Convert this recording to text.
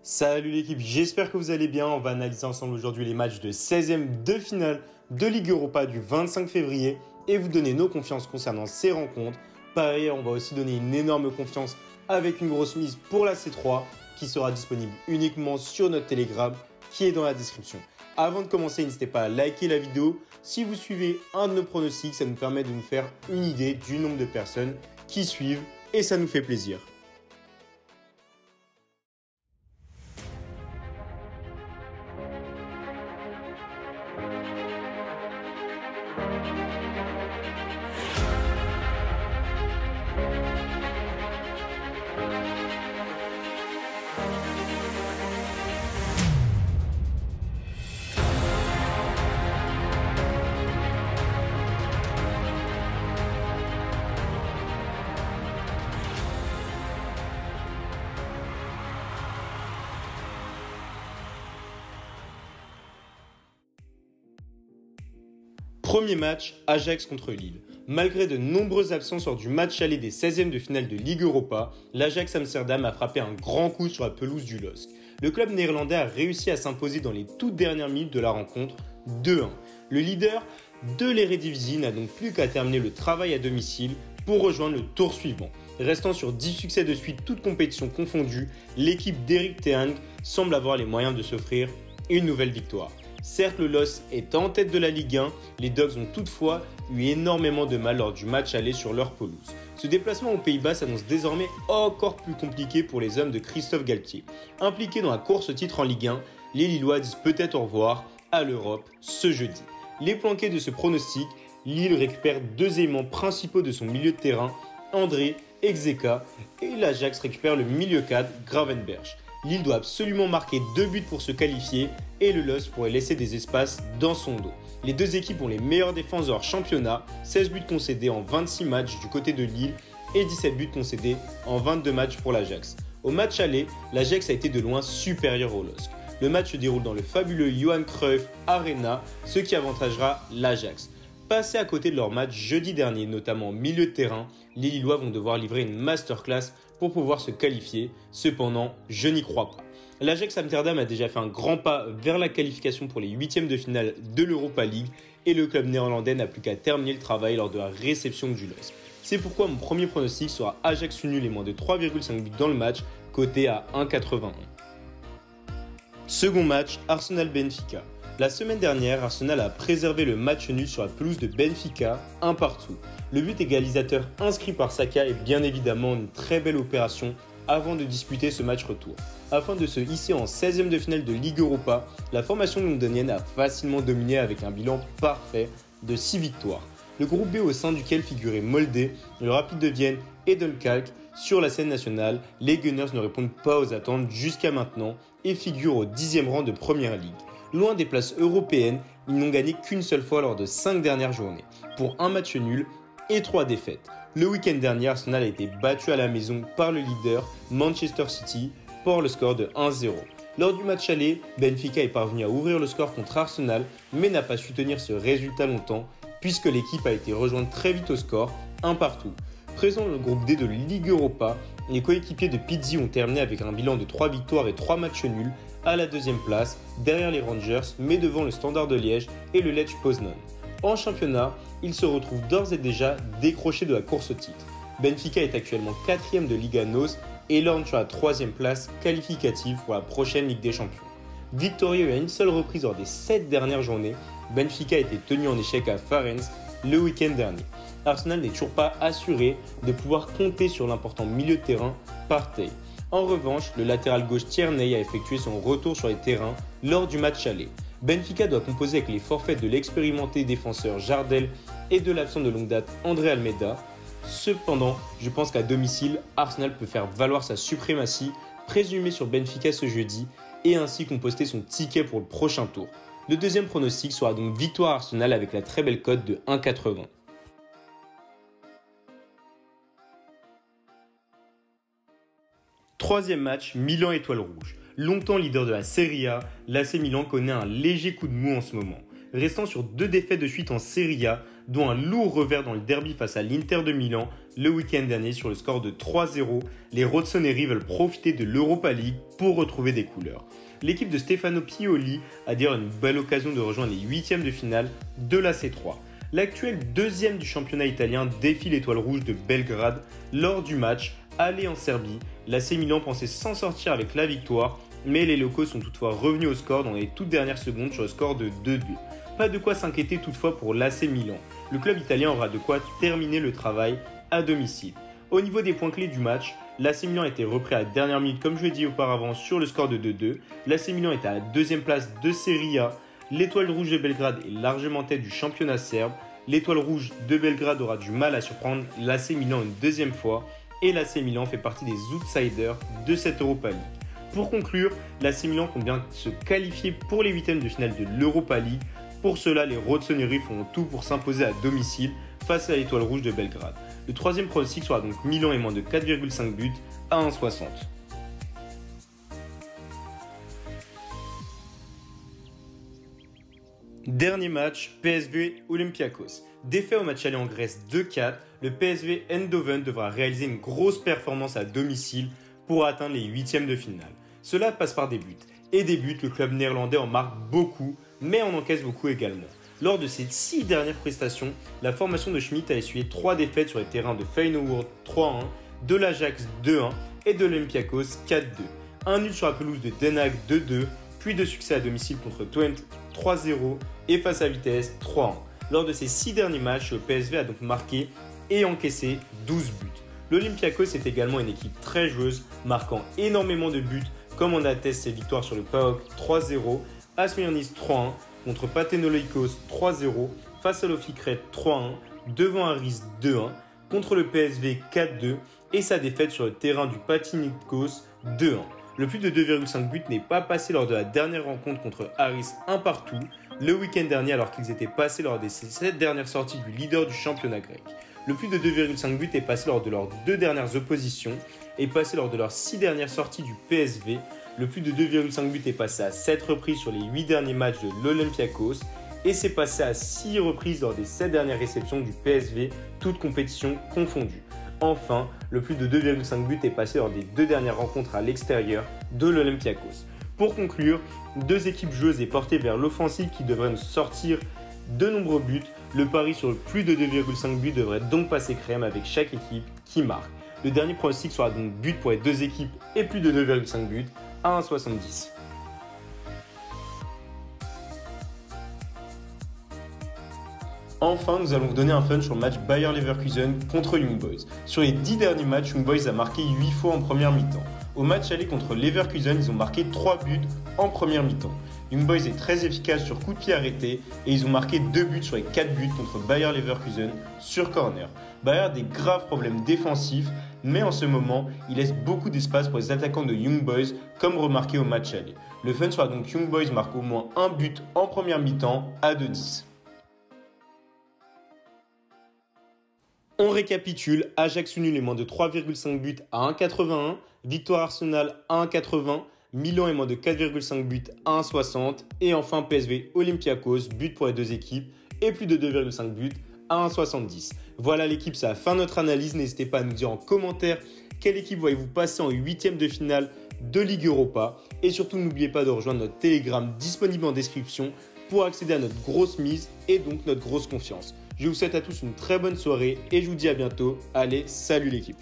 Salut l'équipe, j'espère que vous allez bien. On va analyser ensemble aujourd'hui les matchs de 16e de finale de Ligue Europa du 25 février et vous donner nos confiances concernant ces rencontres. Par ailleurs, on va aussi donner une énorme confiance avec une grosse mise pour la C3 qui sera disponible uniquement sur notre Telegram qui est dans la description. Avant de commencer, n'hésitez pas à liker la vidéo. Si vous suivez un de nos pronostics, ça nous permet de nous faire une idée du nombre de personnes qui suivent et ça nous fait plaisir. Premier match, Ajax contre Lille. Malgré de nombreuses absences lors du match aller des 16e de finale de Ligue Europa, l'Ajax Amsterdam a frappé un grand coup sur la pelouse du LOSC. Le club néerlandais a réussi à s'imposer dans les toutes dernières minutes de la rencontre 2-1. Le leader de l'Eredivisie n'a donc plus qu'à terminer le travail à domicile pour rejoindre le tour suivant. Restant sur 10 succès de suite, toutes compétitions confondues, l'équipe d'Erik ten Hag semble avoir les moyens de s'offrir une nouvelle victoire. Certes, le LOSC est en tête de la Ligue 1, les Dogs ont toutefois eu énormément de mal lors du match aller sur leur pelouse. Ce déplacement aux Pays-Bas s'annonce désormais encore plus compliqué pour les hommes de Christophe Galtier. Impliqués dans la course au titre en Ligue 1, les Lillois disent peut-être au revoir à l'Europe ce jeudi. Les planqués de ce pronostic, Lille récupère deux éléments principaux de son milieu de terrain, André et Xheka, et l'Ajax récupère le milieu cadre Gravenberch. Lille doit absolument marquer 2 buts pour se qualifier et le LOSC pourrait laisser des espaces dans son dos. Les deux équipes ont les meilleures défenses de leur championnat, 16 buts concédés en 26 matchs du côté de Lille et 17 buts concédés en 22 matchs pour l'Ajax. Au match aller, l'Ajax a été de loin supérieur au LOSC. Le match se déroule dans le fabuleux Johan Cruyff Arena, ce qui avantagera l'Ajax. Passés à côté de leur match jeudi dernier, notamment au milieu de terrain, les Lillois vont devoir livrer une masterclass pour pouvoir se qualifier. Cependant, je n'y crois pas. L'Ajax Amsterdam a déjà fait un grand pas vers la qualification pour les 8e de finale de l'Europa League et le club néerlandais n'a plus qu'à terminer le travail lors de la réception du LOSC. C'est pourquoi mon premier pronostic sera Ajax nul et moins de 3,5 buts dans le match, coté à 1,81. Second match, Arsenal-Benfica. La semaine dernière, Arsenal a préservé le match nul sur la pelouse de Benfica, 1 partout. Le but égalisateur inscrit par Saka est bien évidemment une très belle opération avant de disputer ce match retour. Afin de se hisser en 16e de finale de Ligue Europa, la formation londonienne a facilement dominé avec un bilan parfait de 6 victoires. Le groupe B au sein duquel figuraient Molde, le Rapid de Vienne et Dunkerque, sur la scène nationale, les Gunners ne répondent pas aux attentes jusqu'à maintenant et figurent au 10e rang de Première Ligue. Loin des places européennes, ils n'ont gagné qu'une seule fois lors de 5 dernières journées, pour un match nul et 3 défaites. Le week-end dernier, Arsenal a été battu à la maison par le leader Manchester City pour le score de 1-0. Lors du match aller, Benfica est parvenu à ouvrir le score contre Arsenal, mais n'a pas su tenir ce résultat longtemps, puisque l'équipe a été rejointe très vite au score, 1 partout. Présent dans le groupe D de Ligue Europa, les coéquipiers de Pizzi ont terminé avec un bilan de 3 victoires et 3 matchs nuls, à la deuxième place, derrière les Rangers, mais devant le Standard de Liège et le Lech Poznan. En championnat, ils se retrouvent d'ores et déjà décrochés de la course au titre. Benfica est actuellement 4e de Liga NOS et lorgne sur la 3e place qualificative pour la prochaine Ligue des Champions. Victorieux à une seule reprise lors des 7 dernières journées, Benfica a été tenu en échec à Farense le week-end dernier. Arsenal n'est toujours pas assuré de pouvoir compter sur l'important milieu de terrain Partey. En revanche, le latéral gauche Tierney a effectué son retour sur les terrains lors du match aller. Benfica doit composer avec les forfaits de l'expérimenté défenseur Jardel et de l'absent de longue date André Almeida. Cependant, je pense qu'à domicile, Arsenal peut faire valoir sa suprématie présumée sur Benfica ce jeudi et ainsi composter son ticket pour le prochain tour. Le deuxième pronostic sera donc victoire Arsenal avec la très belle cote de 1,80. Troisième match, Milan Étoile Rouge. Longtemps leader de la Serie A, l'AC Milan connaît un léger coup de mou en ce moment. Restant sur 2 défaites de suite en Serie A, dont un lourd revers dans le derby face à l'Inter de Milan, le week-end dernier sur le score de 3-0. Les rossoneri veulent profiter de l'Europa League pour retrouver des couleurs. L'équipe de Stefano Pioli a d'ailleurs une belle occasion de rejoindre les huitièmes de finale de la C3. L'actuel deuxième du championnat italien défie l'étoile rouge de Belgrade. Lors du match aller en Serbie, l'AC Milan pensait s'en sortir avec la victoire, mais les locaux sont toutefois revenus au score dans les toutes dernières secondes sur le score de 2-2. Pas de quoi s'inquiéter toutefois pour l'AC Milan. Le club italien aura de quoi terminer le travail à domicile. Au niveau des points clés du match, l'AC Milan a été repris à la dernière minute comme je l'ai dit auparavant sur le score de 2-2. L'AC Milan est à la deuxième place de Serie A. L'étoile rouge de Belgrade est largement tête du championnat serbe. L'étoile rouge de Belgrade aura du mal à surprendre l'AC Milan une deuxième fois. Et l'AC Milan fait partie des outsiders de cette Europa League. Pour conclure, l'AC Milan compte bien se qualifier pour les huitièmes de finale de l'Europa League. Pour cela, les rossoneri feront tout pour s'imposer à domicile face à l'étoile rouge de Belgrade. Le troisième pronostic sera donc Milan et moins de 4,5 buts à 1,60. Dernier match, PSV Olympiakos. Défait au match aller en Grèce 2-4, le PSV Eindhoven devra réaliser une grosse performance à domicile pour atteindre les huitièmes de finale. Cela passe par des buts. Et des buts, le club néerlandais en marque beaucoup, mais en encaisse beaucoup également. Lors de ses 6 dernières prestations, la formation de Schmidt a essuyé 3 défaites sur les terrains de Feyenoord 3-1, de l'Ajax 2-1 et de l'Olympiakos 4-2. Un nul sur la pelouse de Den Haag 2-2, puis de succès à domicile contre Twente 3-0 et face à Vitesse 3-1. Lors de ces 6 derniers matchs, le PSV a donc marqué et encaissé 12 buts. L'Olympiakos est également une équipe très joueuse, marquant énormément de buts, comme on atteste ses victoires sur le PAOK 3-0, à Smyrnis 3-1, contre Pathenoloikos 3-0, face à l'Ofikret 3-1, devant Aris 2-1, contre le PSV 4-2 et sa défaite sur le terrain du Panathinaikos 2-1. Le plus de 2,5 buts n'est pas passé lors de la dernière rencontre contre Aris 1 partout, le week-end dernier alors qu'ils étaient passés lors des 7 dernières sorties du leader du championnat grec. Le plus de 2,5 buts est passé lors de leurs 2 dernières oppositions et passé lors de leurs 6 dernières sorties du PSV. Le plus de 2,5 buts est passé à 7 reprises sur les 8 derniers matchs de l'Olympiakos et c'est passé à 6 reprises lors des 7 dernières réceptions du PSV, toutes compétitions confondues. Enfin, le plus de 2,5 buts est passé lors des 2 dernières rencontres à l'extérieur de l'Olympiakos. Pour conclure, 2 équipes joueuses et portées vers l'offensive qui devraient nous sortir de nombreux buts. Le pari sur le plus de 2,5 buts devrait donc passer crème avec chaque équipe qui marque. Le dernier pronostic sera donc but pour les 2 équipes et plus de 2,5 buts à 1,70. Enfin, nous allons vous donner un fun sur le match Bayer Leverkusen contre Young Boys. Sur les 10 derniers matchs, Young Boys a marqué 8 fois en première mi-temps. Au match aller contre Leverkusen, ils ont marqué 3 buts en première mi-temps. Young Boys est très efficace sur coup de pied arrêté et ils ont marqué 2 buts sur les 4 buts contre Bayer Leverkusen sur corner. Bayer a des graves problèmes défensifs, mais en ce moment, il laisse beaucoup d'espace pour les attaquants de Young Boys, comme remarqué au match aller. Le fun sera donc Young Boys marque au moins un but en première mi-temps à 2,10. On récapitule, Ajax nul et moins de 3,5 buts à 1,81, victoire Arsenal à 1,80, Milan et moins de 4,5 buts à 1,60 et enfin PSV Olympiakos, but pour les 2 équipes et plus de 2,5 buts à 1,70. Voilà l'équipe, ça a fin notre analyse. N'hésitez pas à nous dire en commentaire quelle équipe voyez-vous passer en 8e de finale de Ligue Europa et surtout n'oubliez pas de rejoindre notre Telegram disponible en description pour accéder à notre grosse mise et donc notre grosse confiance. Je vous souhaite à tous une très bonne soirée et je vous dis à bientôt. Allez, salut l'équipe!